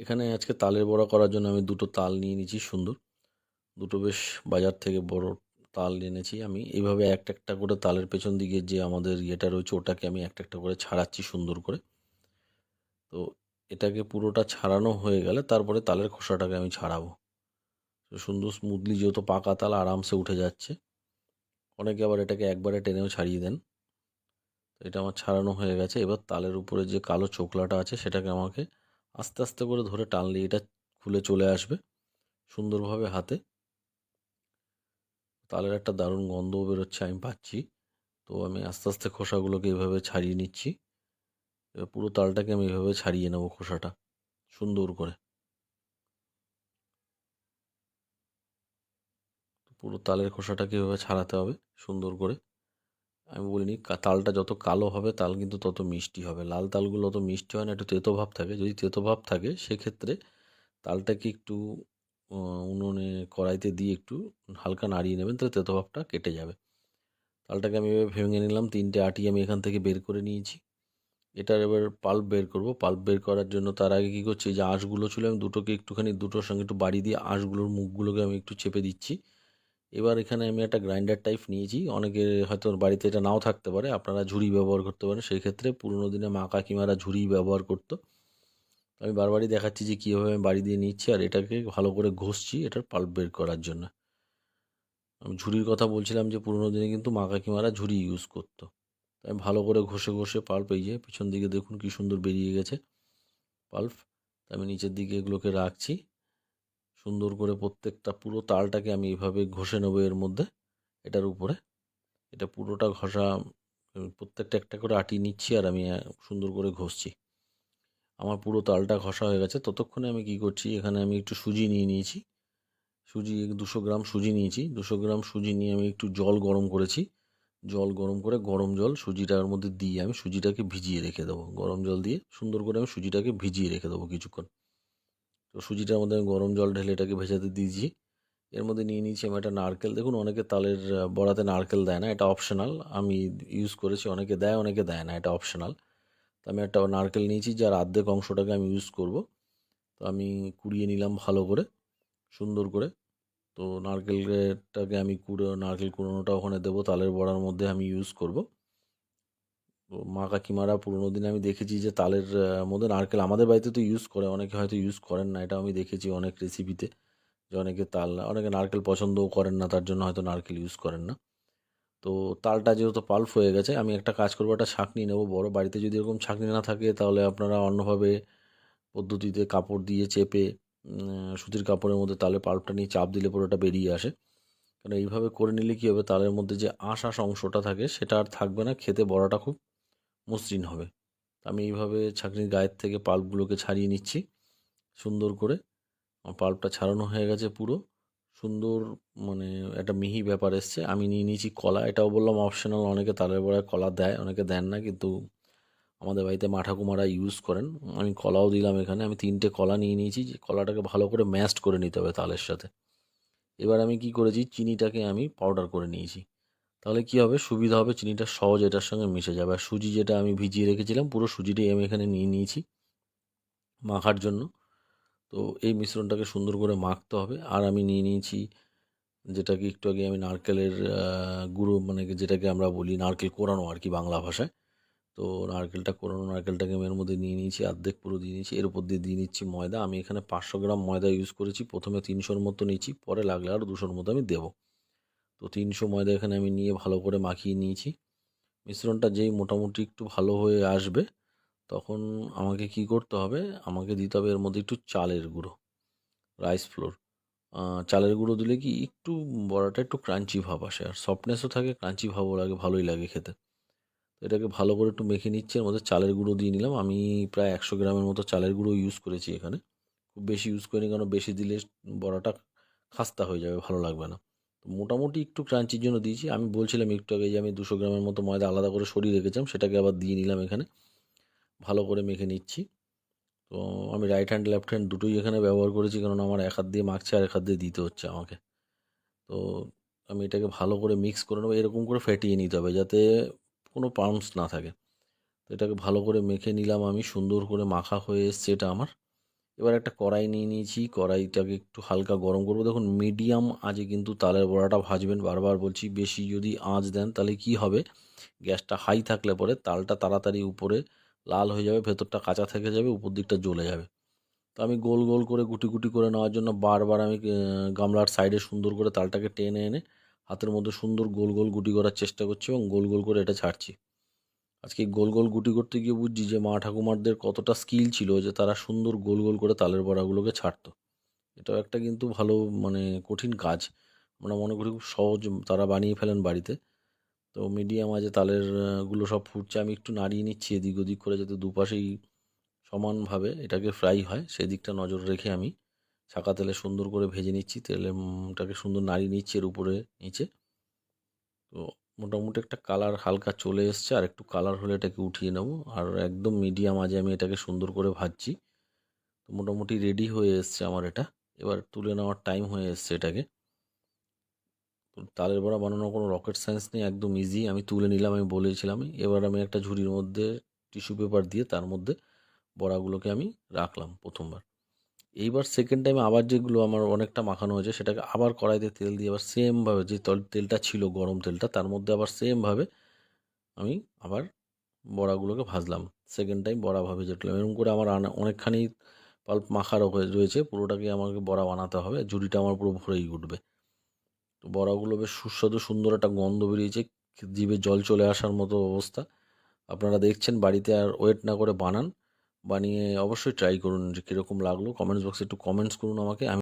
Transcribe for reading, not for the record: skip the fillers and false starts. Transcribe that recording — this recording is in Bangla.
এখানে আজকে তালের বড়া করার জন্য আমি দুটো তাল নিয়ে নিয়েছি সুন্দর। দুটো বেশ বাজার থেকে বড় তাল এনেছি আমি। এইভাবে একটা একটা করে তালের পেছন দিকে যে আমাদের ইয়েটা রয়েছে ওটাকে আমি একটা একটা করে ছাড়াচ্ছি সুন্দর করে। তো এটাকে পুরোটা ছাড়ানো হয়ে গেলে তারপরে তালের খোসাটাকে আমি ছাড়াবো। তো সুন্দর স্মুথলি যেহেতু পাকা তাল আরামসে উঠে যাচ্ছে। অনেকে আবার এটাকে একবারে টেনেও ছাড়িয়ে দেন। তো এটা আমার ছাড়ানো হয়ে গেছে। এবার তালের উপরে যে কালো চোকলাটা আছে সেটাকে আমাকে আস্তে আস্তে করে ধরে টানলে এটা খুলে চলে আসবে সুন্দরভাবে হাতে। তালের একটা দারুণ গন্ধও বেরোচ্ছে আমি পাচ্ছি। তো আমি আস্তে আস্তে খোসাগুলোকে এভাবে ছাড়িয়ে নিচ্ছি। এবার পুরো তালটাকে আমি এভাবে ছাড়িয়ে নেবো খোসাটা সুন্দর করে। পুরো তালের খোসাটাকে এভাবে ছাড়াতে হবে সুন্দর করে। আমি বলিনি তালটা যত কালো হবে তাল কিন্তু তত মিষ্টি হবে। লাল তালগুলো অত মিষ্টি হয় না, একটু তেতো ভাব থাকে। যদি তেতো ভাব থাকে সেক্ষেত্রে তালটাকে একটু উনুনে কড়াইতে দিয়ে একটু হালকা নাড়িয়ে নেবেন, তাহলে তেতো ভাবটা কেটে যাবে। তালটাকে আমি এভাবে ভেঙে নিলাম, 3টে আটি আমি এখান থেকে বের করে নিয়েছি। এটার এবার পাল্প বের করব। পাল্প বের করার জন্য তার আগে কী করছি, এই যে আঁশগুলো ছিল আমি দুটোকে একটুখানি দুটোর সঙ্গে একটু বাড়ি দিয়ে আঁশগুলোর মুখগুলোকে আমি একটু চেপে দিচ্ছি। এবার এখানে আমি একটা গ্রাইন্ডার টাইপ নিয়েছি। অনেকের হয়তো বাড়িতে এটা নাও থাকতে পারে, আপনারা ঝুড়ি ব্যবহার করতে পারেন। সেই ক্ষেত্রে পুরোনো দিনে মা কাকিমারা ঝুড়ি ব্যবহার করতো। আমি বারবারই দেখাচ্ছি যে কীভাবে আমি বাড়ি দিয়ে নিচ্ছি আর এটাকে ভালো করে ঘষছি এটার পাল্প বের করার জন্য। আমি ঝুড়ির কথা বলছিলাম যে পুরোনো দিনে কিন্তু মা কাকিমারা ঝুড়ি ইউজ করতো। তাই ভালো করে ঘষে ঘষে পাল্প, এই যে পিছন দিকে দেখুন কি সুন্দর বেরিয়ে গেছে পাল্প। আমি নিচের দিকে এগুলোকে রাখছি সুন্দর করে। প্রত্যেকটা পুরো তালটাকে আমি এইভাবে ঘষে নেবো এর মধ্যে, এটার উপরে। এটা পুরোটা ঘষা প্রত্যেকটা একটা করে আটি নিচ্ছি আর আমি সুন্দর করে ঘষছি। আমার পুরো তালটা ঘষা হয়ে গেছে। ততক্ষণে আমি কি করছি, এখানে আমি একটু সুজি নিয়ে নিয়েছি। সুজি 200 গ্রাম সুজি নিয়েছি। 200 গ্রাম সুজি নিয়ে আমি একটু জল গরম করেছি। জল গরম করে গরম জল সুজিটার মধ্যে দিয়ে আমি সুজিটাকে ভিজিয়ে রেখে দেবো। গরম জল দিয়ে সুন্দর করে আমি সুজিটাকে ভিজিয়ে রেখে দেবো কিছুক্ষণ। তো সুজিটার মধ্যে আমি গরম জল ঢেলে এটাকে ভেজাতে দিয়েছি। এর মধ্যে নিয়ে নিয়েছি আমি একটা নারকেল। দেখুন অনেকে তালের বড়াতে নারকেল দেয় না, এটা অপশনাল। আমি ইউজ করেছি, অনেকে দেয় অনেকে দেয় না, এটা অপশনাল। তো আমি একটা নারকেল নিয়েছি যার অর্ধেক অংশটাকে আমি ইউজ করব। তো আমি কুড়িয়ে নিলাম ভালো করে সুন্দর করে। তো নারকেলটাকে আমি নারকেল কুড়োনোটা ওখানে দেবো, তালের বড়ার মধ্যে আমি ইউজ করব। তো মা কাকিমারা পুরোনো দিনে আমি দেখেছি যে তালের মধ্যে নারকেল আমাদের বাড়িতে তো ইউজ করে, অনেকে হয়তো ইউজ করেন না, এটা আমি দেখেছি অনেক রেসিপিতে যে অনেকে নারকেল পছন্দও করেন না, তার জন্য হয়তো নারকেল ইউজ করেন না। তো তালটা যেহেতু পাল্প হয়ে গেছে, আমি একটা কাজ করবো, একটা ছাঁকনি নেব বড়। বাড়িতে যদি এরকম ছাঁকনি না থাকে তাহলে আপনারা অন্যভাবে পদ্ধতিতে কাপড় দিয়ে চেপে সুতির কাপড়ের মধ্যে তালের পাল্পটা নিয়ে চাপ দিলে পুরোটা বেরিয়ে আসে। কারণ এইভাবে করে নিলে কী হবে, তালের মধ্যে যে আঁশ অংশটা থাকে সেটা আর থাকবে না, খেতে বড়াটা খুব মসৃণ হবে। আমি এইভাবে ছাঁকনির গায়ের থেকে পাল্পগুলোকে ছাড়িয়ে নিচ্ছি সুন্দর করে। আমার পাল্পটা ছাড়ানো হয়ে গেছে পুরো সুন্দর, মানে একটা মিহি ব্যাপার এসছে। আমি নিয়ে নিয়েছি কলা, এটাও বললাম অপশনাল। অনেকে তালের বড়ায় কলা দেয় অনেকে দেন না, কিন্তু আমাদের বাড়িতে মা ঠাকুমারা ইউজ করেন। আমি কলাও দিলাম এখানে। আমি 3টে কলা নিয়ে নিয়েছি। যে কলাটাকে ভালো করে ম্যাশড করে নিতে হবে তালের সাথে। এবার আমি কি করেছি, চিনিটাকে আমি পাউডার করে নিয়েছি। তাহলে কি হবে, সুবিধা হবে, চিনিটা সহজ এটার সঙ্গে মিশে যাবে। আর সুজি যেটা আমি ভিজিয়ে রেখেছিলাম পুরো সুজিটাই আমি এখানে নিয়ে নিয়েছি মাখার জন্য। তো এই মিশ্রণটাকে সুন্দর করে মাখতে হবে। আর আমি নিয়ে নিয়েছি যেটাকে একটু আগে আমি নারকেলের গুঁড়ো, মানে যেটাকে আমরা বলি নারকেল কোরানো আর কি বাংলা ভাষায়। তো কোরানো নারকেলটাকে আমি এর মধ্যে নিয়ে নিয়েছি, অর্ধেক পুরো দিয়ে নিয়েছি। এর উপর দিয়ে দিয়ে নিচ্ছি ময়দা। আমি এখানে 500 গ্রাম ময়দা ইউজ করেছি। প্রথমে 300-র মতো নিয়েছি, পরে লাগলে আরও 200-র মতো আমি দেবো। তো 300 ময়দা এখানে আমি নিয়ে ভালো করে মাখিয়ে নিয়েছি। মিশ্রণটা যেই মোটামুটি একটু ভালো হয়ে আসবে তখন আমাকে কি করতে হবে, আমাকে দিতে হবে এর মধ্যে একটু চালের গুঁড়ো, রাইস ফ্লোর। চালের গুঁড়ো দিলে কি একটু বড়াটা একটু ক্রাঞ্চি ভাব আসে, আর সফটনেসও থাকে, ক্রাঞ্চি ভাবও লাগে, ভালোই লাগে খেতে। তো এটাকে ভালো করে একটু মেখে নিচ্ছে। এর মধ্যে চালের গুঁড়ো দিয়ে নিলাম। আমি প্রায় 100 গ্রামের মতো চালের গুঁড়ো ইউজ করেছি এখানে। খুব বেশি ইউজ করিনি, কারণ বেশি দিলে বড়াটা খাস্তা হয়ে যাবে, ভালো লাগবে না। তো মোটামুটি একটু ক্রাঞ্চির জন্য দিয়েছি। আমি বলছিলাম একটু আগে যে আমি 200 গ্রামের মতো ময়দা আলাদা করে সরিয়ে রেখেছিলাম, সেটাকে আবার দিয়ে নিলাম এখানে। ভালো করে মেখে নিচ্ছি। তো আমি রাইট হ্যান্ড লেফট হ্যান্ড দুটোই এখানে ব্যবহার করেছি, কারণ আমার এক হাত দিয়ে মাখছে আর এক হাত দিয়ে দিতে হচ্ছে আমাকে। তো আমি এটাকে ভালো করে মিক্স করে নেবো। এরকম করে ফেটিয়ে নিতে হবে যাতে কোনো পাম্পস না থাকে। তো এটাকে ভালো করে মেখে নিলাম আমি, সুন্দর করে মাখা হয়ে এসছে এটা আমার। এবার একটা কড়াই নিয়ে নিয়েছি, কড়াইটাকে একটু হালকা গরম করবো। দেখুন মিডিয়াম আঁচে কিন্তু তালের বড়াটা ভাজবেন, বারবার বলছি। বেশি যদি আঁচ দেন তাহলে কি হবে, গ্যাসটা হাই থাকলে পরে তালটা তাড়াতাড়ি উপরে লাল হয়ে যাবে, ভেতরটা কাঁচা থেকে যাবে, উপর দিকটা জ্বলে যাবে। তো আমি গোল গোল করে গুটি গুটি করে নেওয়ার জন্য বারবার আমি গামলার সাইডে সুন্দর করে তালটাকে টেনে এনে হাতের মধ্যে সুন্দর গোল গোল গুটি করার চেষ্টা করছি এবং গোল গোল করে এটা ছাড়ছি। আজকে এই গোল গোল গুটি করতে গিয়ে বুঝছি যে মা ঠাকুমারদের কতটা স্কিল ছিল, যে তারা সুন্দর গোল গোল করে তালের বড়াগুলোকে ছাড়তো। এটাও একটা কিন্তু ভালো, মানে কঠিন কাজ। আমরা মনে করি খুব সহজ, তারা বানিয়ে ফেলেন বাড়িতে। তো মিডিয়াম আঁচে তালের গুলো সব ফুটছে, আমি একটু নাড়িয়ে নিচ্ছি এদিক ওদিক করে, যাতে দুপাশেই সমানভাবে এটাকে ফ্রাই হয় সেদিকটা নজর রেখে আমি ছাঁকা তেলে সুন্দর করে ভেজে নিচ্ছি। তেলেটাকে সুন্দর নাড়িয়ে নিচ্ছি এর উপরে নিচে। তো মোটামুটি একটা কালার হালকা চলে এসছে, আর একটু কালার হলে এটাকে উঠিয়ে নেব। আর একদম মিডিয়াম আঁচে আমি এটাকে সুন্দর করে ভাজছি। তো মোটামুটি রেডি হয়ে এসছে আমার এটা। এবার তুলে নেওয়ার টাইম হয়ে এসছে এটাকে। তো তালের বড়া বানানোর কোনো রকেট সায়েন্স নেই, একদম ইজি। আমি তুলে নিলাম, আমি বলেছিলামই। এবার আমি একটা ঝুড়ির মধ্যে টিস্যু পেপার দিয়ে তার মধ্যে বড়াগুলোকে আমি রাখলাম প্রথমবার। এইবার সেকেন্ড টাইম আবার যেগুলো আমার অনেকটা মাখানো হয়েছে সেটাকে আবার কড়াইতে তেল দিয়ে আবার সেমভাবে, যে তেলটা ছিল গরম তেলটা, তার মধ্যে আবার সেমভাবে আমি আবার বড়াগুলোকে ভাজলাম। সেকেন্ড টাইম বড়া ভেজেছিলাম। এরকম করে আমার অনেকখানি পাল্প মাখা রয়েছে, পুরোটাকে আমাকে বড়া বানাতে হবে। ঝুড়িটা আমার পুরো ভরেই উঠবে। তো বড়াগুলো বেশ সুস্বাদু, সুন্দর একটা গন্ধ বেরিয়েছে, জিভে জল চলে আসার মতো অবস্থা। আপনারা দেখছেন, বাড়িতে আর ওয়েট না করে বানান। বানিয়ে অবশ্যই ট্রাই করুন যে কীরকম লাগলো। কমেন্টস বক্সে একটু কমেন্টস করুন আমাকে।